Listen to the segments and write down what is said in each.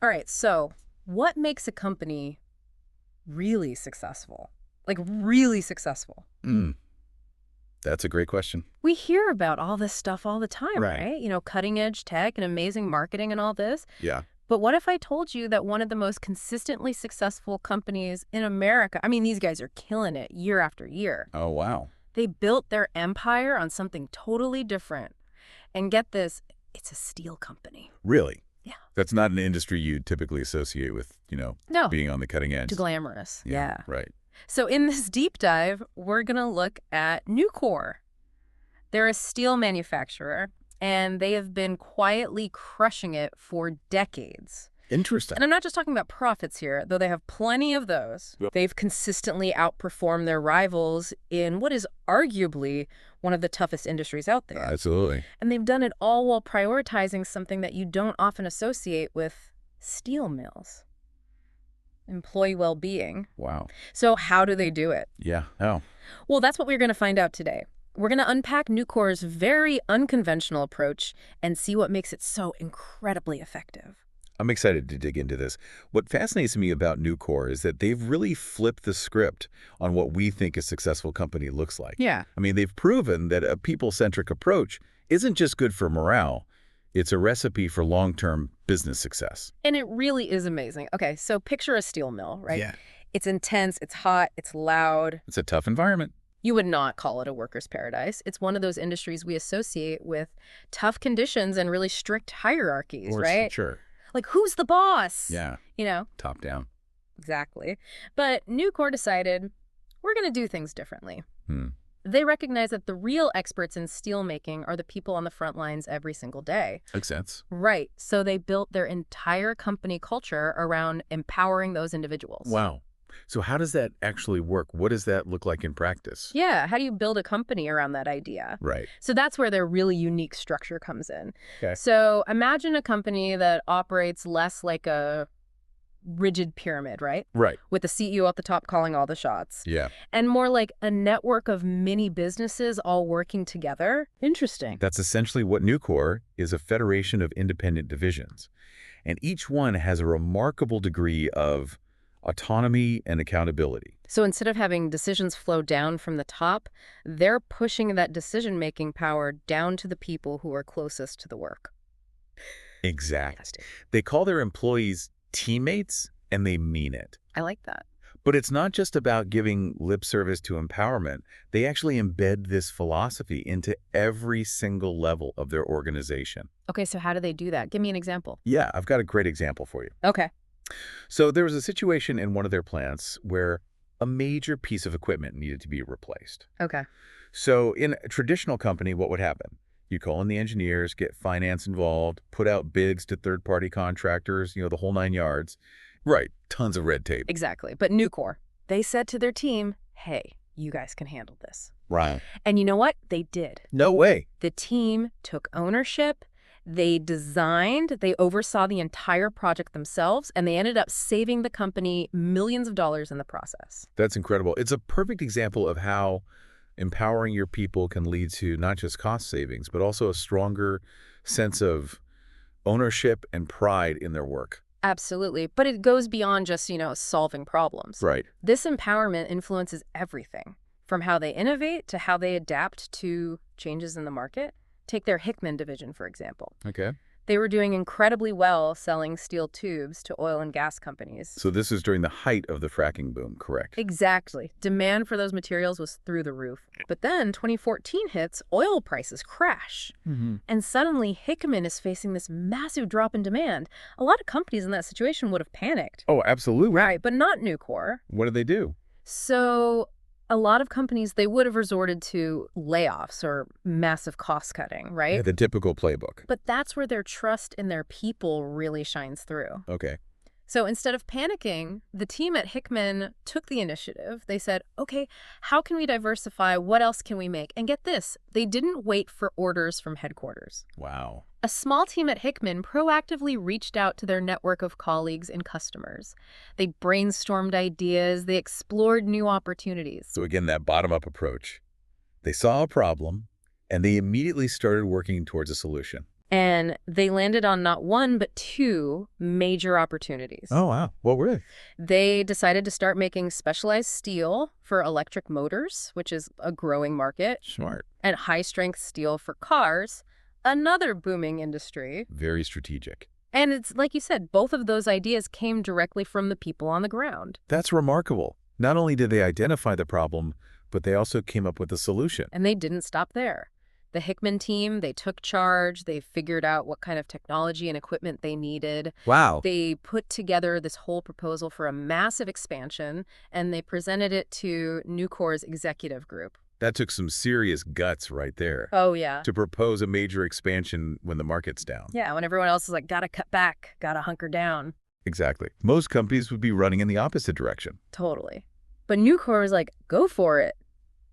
All right, so what makes a company really successful? Like really successful? Mm, that's a great question. We hear about all this stuff all the time, Right. right? Cutting edge tech and amazing marketing and all this. Yeah. But what if I told you that one of the most consistently successful companies in America, I mean, these guys are killing it year after year. Oh, wow. They built their empire on something totally different. And get this, it's a steel company. Really? Yeah. That's not an industry you typically associate with, No, being on the cutting edge. too glamorous. Yeah. Right. So in this deep dive, we're going to look at Nucor. They're a steel manufacturer, and they have been quietly crushing it for decades. Interesting. And I'm not just talking about profits here, though they have plenty of those. Yep. They've consistently outperformed their rivals in what is arguably one of the toughest industries out there. Absolutely. And they've done it all while prioritizing something that you don't often associate with steel mills: employee well-being. Wow. So how do they do it? Yeah. Oh. Well, that's what we're going to find out today. We're going to unpack Nucor's very unconventional approach and see what makes it so incredibly effective. I'm excited to dig into this. What fascinates me about Nucor is that they've really flipped the script on what we think a successful company looks like. Yeah. I mean, they've proven that a people-centric approach isn't just good for morale, it's a recipe for long-term business success. And it really is amazing. Okay, so picture a steel mill, right? Yeah. It's intense, it's hot, it's loud. It's a tough environment. You would not call it a worker's paradise. It's one of those industries we associate with tough conditions and really strict hierarchies, right? Sure. Like, who's the boss? Yeah. Top down. Exactly. But Nucor decided, we're going to do things differently. Hmm. They recognize that the real experts in steelmaking are the people on the front lines every single day. Makes sense. Right. So they built their entire company culture around empowering those individuals. Wow. So how does that actually work? What does that look like in practice? Yeah. How do you build a company around that idea? Right. So that's where their really unique structure comes in. Okay. So imagine a company that operates less like a rigid pyramid, right? Right. With the CEO at the top calling all the shots. Yeah. And more like a network of mini businesses all working together. Interesting. That's essentially what Nucor is, a federation of independent divisions. And each one has a remarkable degree of autonomy and accountability. So instead of having decisions flow down from the top, they're pushing that decision-making power down to the people who are closest to the work. Exactly. They call their employees teammates, and they mean it. I like that. But it's not just about giving lip service to empowerment. They actually embed this philosophy into every single level of their organization. Okay, so how do they do that? Give me an example. Yeah, I've got a great example for you. Okay. So there was a situation in one of their plants where a major piece of equipment needed to be replaced. Okay. So in a traditional company, what would happen? You call in the engineers, get finance involved, put out bids to third-party contractors, the whole 9 yards. Right, tons of red tape. Exactly. But Nucor, they said to their team, hey, you guys can handle this. Right. And you know what? They did. No way. The team took ownership. They designed, they oversaw the entire project themselves, and they ended up saving the company millions of dollars in the process. That's incredible. It's a perfect example of how empowering your people can lead to not just cost savings, but also a stronger sense of ownership and pride in their work. Absolutely. But it goes beyond just, solving problems. Right. This empowerment influences everything, from how they innovate to how they adapt to changes in the market. Take their Hickman division, for example. Okay. They were doing incredibly well selling steel tubes to oil and gas companies. So this is during the height of the fracking boom, correct? Exactly. Demand for those materials was through the roof. But then 2014 hits, oil prices crash. And suddenly Hickman is facing this massive drop in demand. A lot of companies in that situation would have panicked. Oh, absolutely. Right, but not Nucor. What did they do? So a lot of companies, they would have resorted to layoffs or massive cost cutting, right? Yeah, the typical playbook. But that's where their trust in their people really shines through. Okay. So instead of panicking, the team at Hickman took the initiative. They said, okay, how can we diversify? What else can we make? And get this, they didn't wait for orders from headquarters. Wow. A small team at Hickman proactively reached out to their network of colleagues and customers. They brainstormed ideas. They explored new opportunities. So again, that bottom-up approach. They saw a problem, and they immediately started working towards a solution. And they landed on not one, but two major opportunities. Oh, wow. What were they? They decided to start making specialized steel for electric motors, which is a growing market, Smart. and high-strength steel for cars, another booming industry. Very strategic. And it's like you said, both of those ideas came directly from the people on the ground. That's remarkable. Not only did they identify the problem, but they also came up with a solution. And they didn't stop there. The Hickman team, they took charge. They figured out what kind of technology and equipment they needed. Wow. They put together this whole proposal for a massive expansion, and they presented it to Nucor's executive group. That took some serious guts right there. Oh, yeah. To propose a major expansion when the market's down. Yeah, when everyone else is like, gotta cut back, gotta hunker down. Exactly. Most companies would be running in the opposite direction. Totally. But Nucor was like, go for it.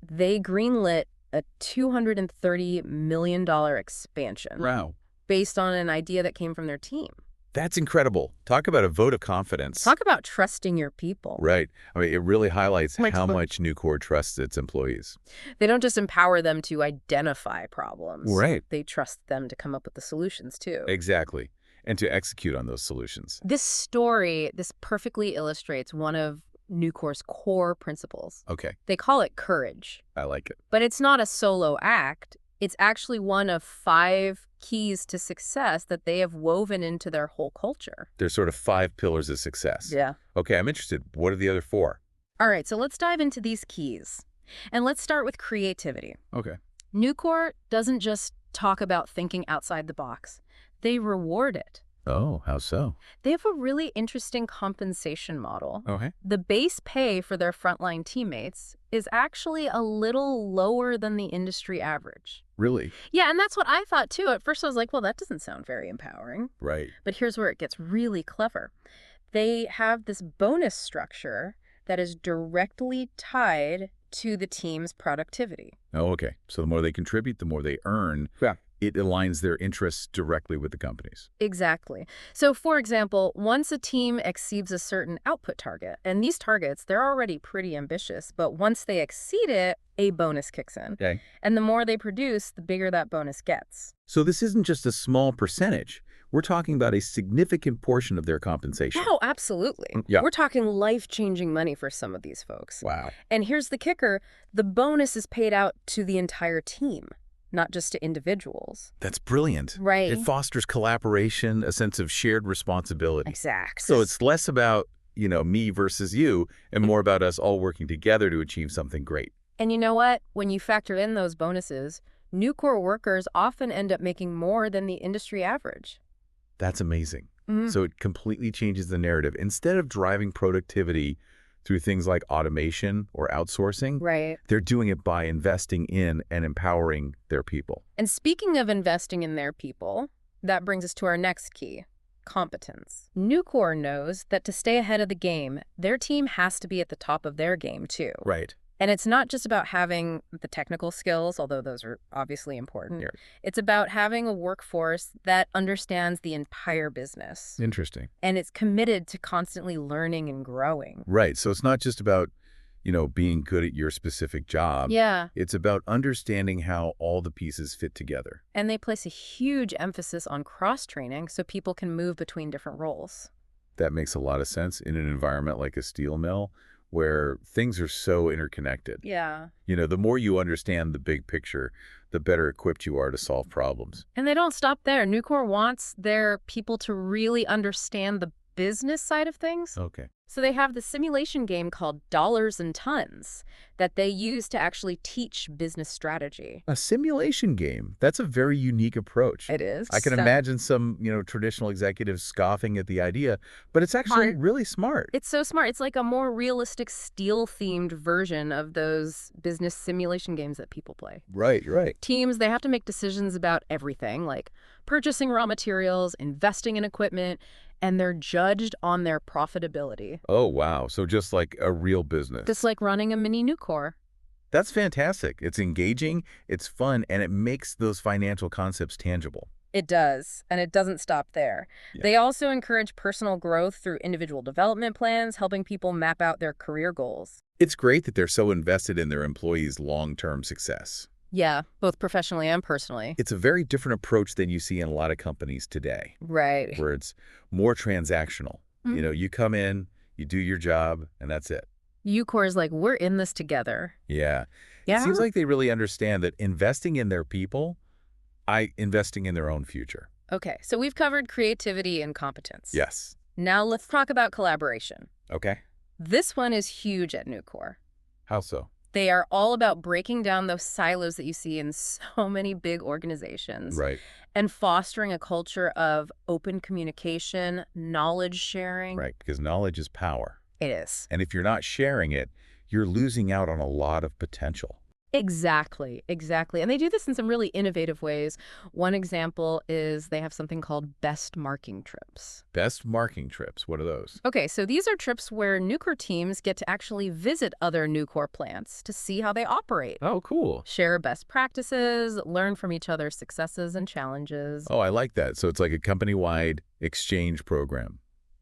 They greenlit a $230 million expansion. Wow. Based on an idea that came from their team. That's incredible. Talk about a vote of confidence. Talk about trusting your people. Right. I mean, it really highlights Like, how look- much Nucor trusts its employees. They don't just empower them to identify problems. Right. They trust them to come up with the solutions, too. Exactly. And to execute on those solutions. This story, this perfectly illustrates one of Nucor's core principles. Okay. They call it courage. I like it. But it's not a solo act. It's actually one of 5 keys to success that they have woven into their whole culture. There's sort of 5 pillars of success. Yeah. Okay, I'm interested. What are the other 4? All right, so let's dive into these keys. And let's start with creativity. Okay. Nucor doesn't just talk about thinking outside the box. They reward it. Oh, how so? They have a really interesting compensation model. Okay. The base pay for their frontline teammates is actually a little lower than the industry average. Really? Yeah, and that's what I thought too. At first I was like, well, that doesn't sound very empowering. Right. But here's where it gets really clever. They have this bonus structure that is directly tied to the team's productivity. Oh, okay. So the more they contribute, the more they earn. Yeah. It aligns their interests directly with the company's. Exactly. So, for example, once a team exceeds a certain output target, and these targets, they're already pretty ambitious, but once they exceed it, a bonus kicks in. Okay. And the more they produce, the bigger that bonus gets. So this isn't just a small percentage. We're talking about a significant portion of their compensation. Oh, absolutely. Yeah. We're talking life-changing money for some of these folks. Wow. And here's the kicker. The bonus is paid out to the entire team, not just to individuals. That's brilliant. Right. It fosters collaboration, a sense of shared responsibility. Exactly. So it's less about, me versus you and more about us all working together to achieve something great. And you know what? When you factor in those bonuses, Nucor workers often end up making more than the industry average. That's amazing. Mhm. So it completely changes the narrative. Instead of driving productivity through things like automation or outsourcing, Right. they're doing it by investing in and empowering their people. And speaking of investing in their people, that brings us to our next key, competence. Nucor knows that to stay ahead of the game, their team has to be at the top of their game too. Right. And it's not just about having the technical skills, although those are obviously important. Yeah. It's about having a workforce that understands the entire business. Interesting. And it's committed to constantly learning and growing. Right. So it's not just about, being good at your specific job. Yeah. It's about understanding how all the pieces fit together. And they place a huge emphasis on cross-training so people can move between different roles. That makes a lot of sense in an environment like a steel mill where things are so interconnected. Yeah. The more you understand the big picture, the better equipped you are to solve problems. And they don't stop there. Nucor wants their people to really understand the business side of things. Okay. So they have the simulation game called Dollars and Tons that they use to actually teach business strategy. A simulation game. That's a very unique approach. It is. I can imagine some, traditional executives scoffing at the idea, but it's actually Smart. really smart. It's so smart. It's like a more realistic steel-themed version of those business simulation games that people play. Right, right. Teams, they have to make decisions about everything, like purchasing raw materials, investing in equipment, and they're judged on their profitability. Oh, wow. So just like a real business. Just like running a mini Nucor. That's fantastic. It's engaging, it's fun, and it makes those financial concepts tangible. It does, and it doesn't stop there. Yeah. They also encourage personal growth through individual development plans, helping people map out their career goals. It's great that they're so invested in their employees' long-term success. Yeah, both professionally and personally. It's a very different approach than you see in a lot of companies today, Right. where it's more transactional. Mhm. You come in, you do your job, and that's it. Ucore is like, we're in this together. Yeah. It Yeah. seems like they really understand that investing in their people, investing in their own future. Okay, so we've covered creativity and competence. Yes. Now let's talk about collaboration. Okay. This one is huge at Nucor. How so? They are all about breaking down those silos that you see in so many big organizations Right. and fostering a culture of open communication, knowledge sharing. Right. Because knowledge is power. It is. And if you're not sharing it, you're losing out on a lot of potential. Exactly, exactly. And they do this in some really innovative ways. One example is they have something called best marking trips. Best marking trips. What are those? Okay, so these are trips where Nucor teams get to actually visit other Nucor plants to see how they operate, Oh, cool. share best practices, learn from each other's successes and challenges. Oh, I like that. So it's like a company-wide exchange program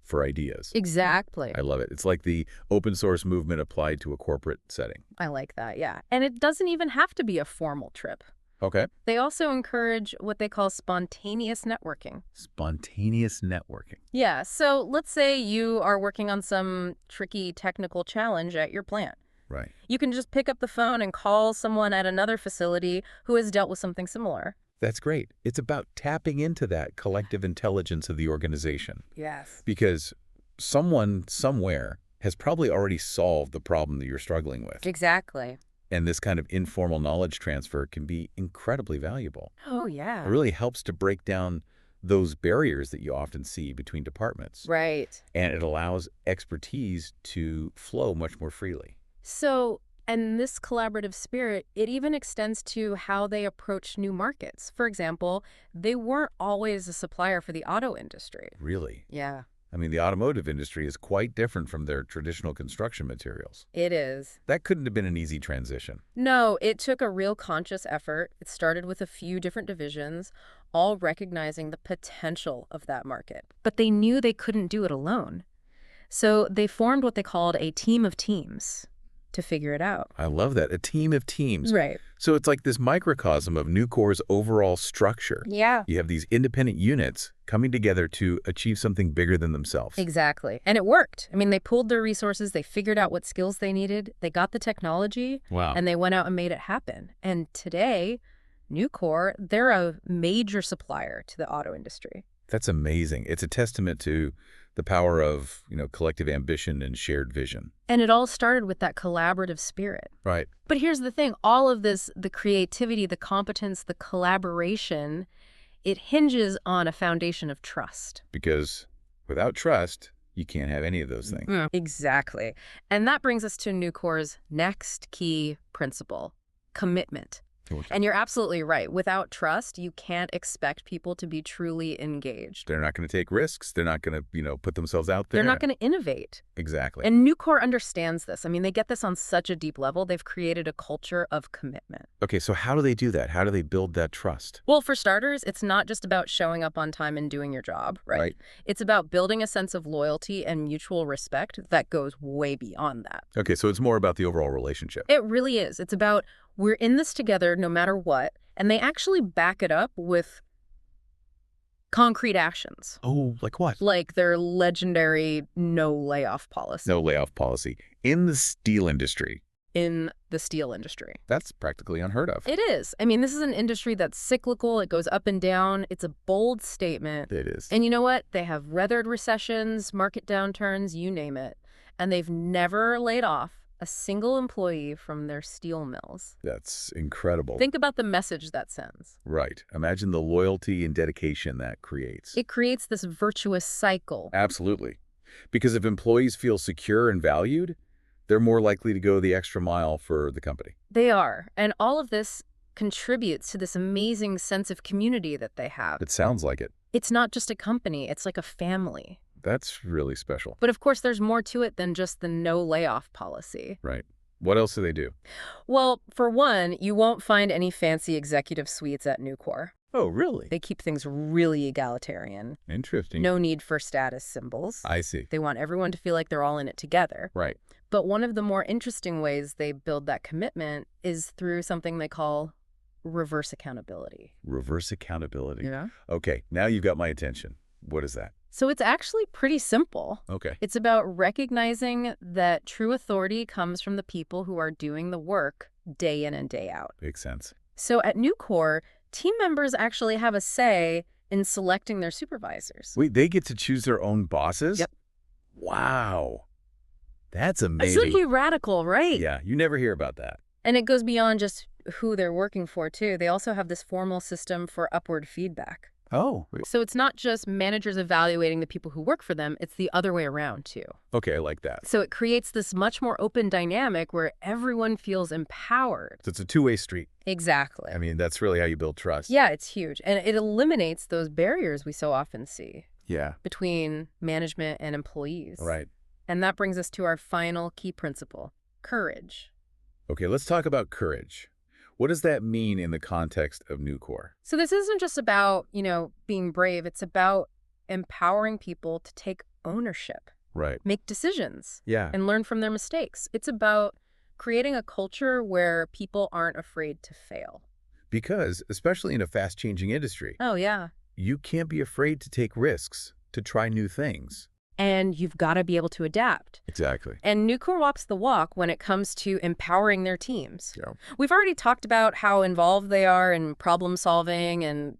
for ideas. Exactly. I love it. It's like the open source movement applied to a corporate setting. I like that, yeah. And it doesn't even have to be a formal trip. Okay. They also encourage what they call spontaneous networking. Spontaneous networking. Yeah, so let's say you are working on some tricky technical challenge at your plant. Right. You can just pick up the phone and call someone at another facility who has dealt with something similar. That's great. It's about tapping into that collective intelligence of the organization. Yes. Because someone somewhere has probably already solved the problem that you're struggling with. Exactly. And this kind of informal knowledge transfer can be incredibly valuable. Oh, yeah. It really helps to break down those barriers that you often see between departments. Right. And it allows expertise to flow much more freely. So, and this collaborative spirit, it even extends to how they approach new markets. For example, they weren't always a supplier for the auto industry. Really? Yeah. I mean, the automotive industry is quite different from their traditional construction materials. It is. That couldn't have been an easy transition. No, it took a real conscious effort. It started with a few different divisions, all recognizing the potential of that market. But they knew they couldn't do it alone. So they formed what they called a team of teams to figure it out. I love that. A team of teams. Right. So it's like this microcosm of Nucor's overall structure. Yeah. You have these independent units coming together to achieve something bigger than themselves. Exactly. And it worked. I mean, they pooled their resources, they figured out what skills they needed, they got the technology, Wow. and they went out and made it happen. And today, Nucor, they're a major supplier to the auto industry. That's amazing. It's a testament to the power of, collective ambition and shared vision. And it all started with that collaborative spirit. Right. But here's the thing, all of this, the creativity, the competence, the collaboration, it hinges on a foundation of trust. Because without trust, you can't have any of those things. Yeah. Exactly. And that brings us to Nucor's next key principle, commitment. And you're absolutely right. Without trust, you can't expect people to be truly engaged. They're not going to take risks. They're not going to, put themselves out there. They're not going to innovate. Exactly. And Nucor understands this. I mean, they get this on such a deep level. They've created a culture of commitment. Okay, so how do they do that? How do they build that trust? Well, for starters, it's not just about showing up on time and doing your job, right? It's about building a sense of loyalty and mutual respect that goes way beyond that. Okay, so it's more about the overall relationship. It really is. It's about we're in this together no matter what, and they actually back it up with concrete actions. Oh, like what? Like their legendary no layoff policy. No layoff policy. In the steel industry. In the steel industry. That's practically unheard of. It is. I mean, this is an industry that's cyclical. It goes up and down. It's a bold statement. It is. And you know what? They have weathered recessions, market downturns, you name it. And they've never laid off a single employee from their steel mills. That's incredible. Think about the message that sends. Right. Imagine the loyalty and dedication that creates. It creates this virtuous cycle. Absolutely. Because if employees feel secure and valued, they're more likely to go the extra mile for the company. They are. And all of this contributes to this amazing sense of community that they have. It sounds like it. It's not just a company. It's like a family. That's really special. But of course, there's more to it than just the no layoff policy. Right. What else do they do? Well, for one, you won't find any fancy executive suites at Nucor. Oh, really? They keep things really egalitarian. Interesting. No need for status symbols. I see. They want everyone to feel like they're all in it together. Right. But one of the more interesting ways they build that commitment is through something they call reverse accountability. Reverse accountability. Yeah. Okay, now you've got my attention. What is that? So it's actually pretty simple. Okay. It's about recognizing that true authority comes from the people who are doing the work day in and day out. Makes sense. So at Nucor, team members actually have a say in selecting their supervisors. Wait, they get to choose their own bosses? Yep. Wow. That's It's amazing. really radical, right? Yeah, you never hear about that. And it goes beyond just who they're working for, too. They also have this formal system for upward feedback. Oh. So it's not just managers evaluating the people who work for them, it's the other way around, too. Okay, I like that. So it creates this much more open dynamic where everyone feels empowered. So it's a two-way street. Exactly. I mean, that's really how you build trust. Yeah, it's huge. And it eliminates those barriers we so often see Yeah. between management and employees. Right. And that brings us to our final key principle, courage. Okay, let's talk about courage. What does that mean in the context of Nucor? So this isn't just about, being brave. It's about empowering people to take ownership, Right. make decisions, Yeah. and learn from their mistakes. It's about creating a culture where people aren't afraid to fail. Because, especially in a fast-changing industry, Oh, yeah. you can't be afraid to take risks, to try new things. And you've got to be able to adapt. Exactly. And Nucor walks the walk when it comes to empowering their teams. Yeah. We've already talked about how involved they are in problem solving and,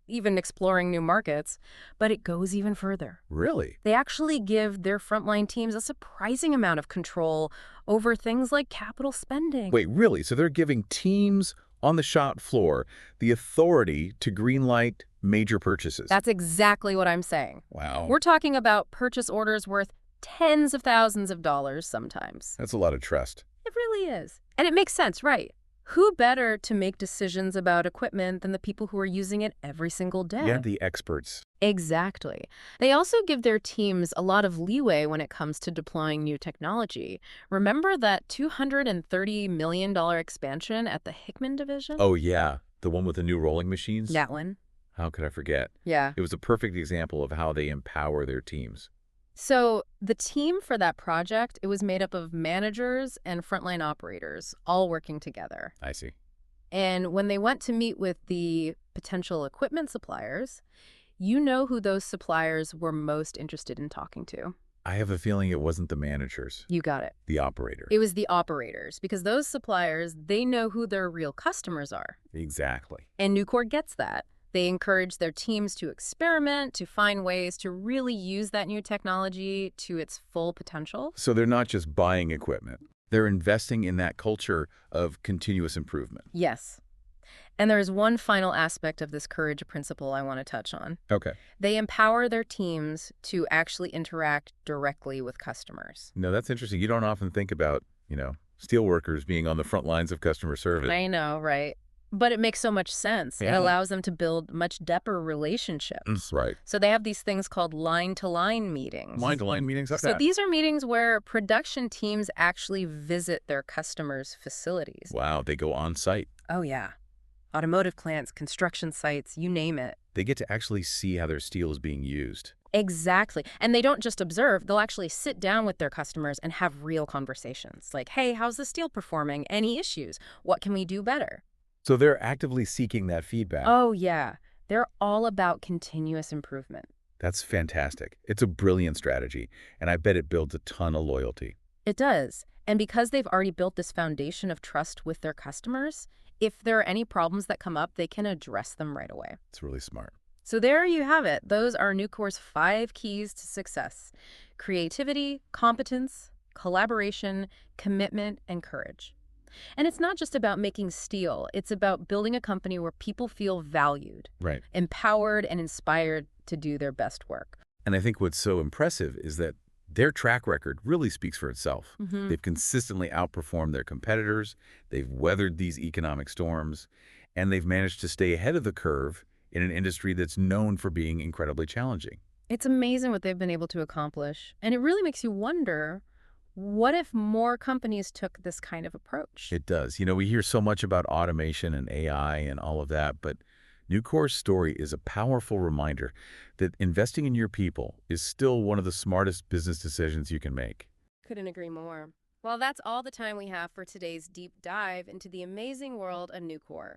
even exploring new markets, but it goes even further. Really? They actually give their frontline teams a surprising amount of control over things like capital spending. Wait, really? So they're giving teams on the shop floor the authority to greenlight major purchases? That's exactly what I'm saying. Wow. We're talking about purchase orders worth tens of thousands of dollars sometimes. That's a lot of trust. It really is. And it makes sense, right? Who better to make decisions about equipment than the people who are using it every single day? Yeah, the experts. Exactly. They also give their teams a lot of leeway when it comes to deploying new technology. Remember that $230 million expansion at the Hickman division? Oh, yeah. The one with the new rolling machines? That one. How could I forget? Yeah. It was a perfect example of how they empower their teams. So the team for that project, it was made up of managers and frontline operators, all working together. I see. And when they went to meet with the potential equipment suppliers, you know who those suppliers were most interested in talking to. I have a feeling it wasn't the managers. You got it. The operator. It was the operators, because those suppliers, they know who their real customers are. Exactly. And Nucor gets that. They encourage their teams to experiment, to find ways to really use that new technology to its full potential. So they're not just buying equipment. They're investing in that culture of continuous improvement. Yes. And there's one final aspect of this courage principle I want to touch on. Okay. They empower their teams to actually interact directly with customers. No, that's interesting. You don't often think about, steelworkers being on the front lines of customer service. I know, right? But it makes so much sense. It Yeah. allows them to build much deeper relationships. Right. So they have these things called line-to-line meetings. Line-to-line meetings like So that. these are meetings where production teams actually visit their customers' facilities. Wow, they go on site. Oh, yeah. Automotive plants, construction sites, you name it. They get to actually see how their steel is being used. Exactly. And they don't just observe, they'll actually sit down with their customers and have real conversations. Like, hey, how's the steel performing? Any issues? What can we do better? So they're actively seeking that feedback. Oh, yeah. They're all about continuous improvement. That's fantastic. It's a brilliant strategy, and I bet it builds a ton of loyalty. It does. And because they've already built this foundation of trust with their customers, if there are any problems that come up, they can address them right away. It's really smart. So there you have it. Those are Nucor's 5 keys to success: creativity, competence, collaboration, commitment, and courage. And it's not just about making steel. It's about building a company where people feel valued, Right. empowered, and inspired to do their best work. And I think what's so impressive is that their track record really speaks for itself. Mm-hmm. They've consistently outperformed their competitors, they've weathered these economic storms, and they've managed to stay ahead of the curve in an industry that's known for being incredibly challenging. It's amazing what they've been able to accomplish. And it really makes you wonder, what if more companies took this kind of approach? It does. We hear so much about automation and AI and all of that, but Nucor's story is a powerful reminder that investing in your people is still one of the smartest business decisions you can make. Couldn't agree more. Well, that's all the time we have for today's deep dive into the amazing world of Nucor.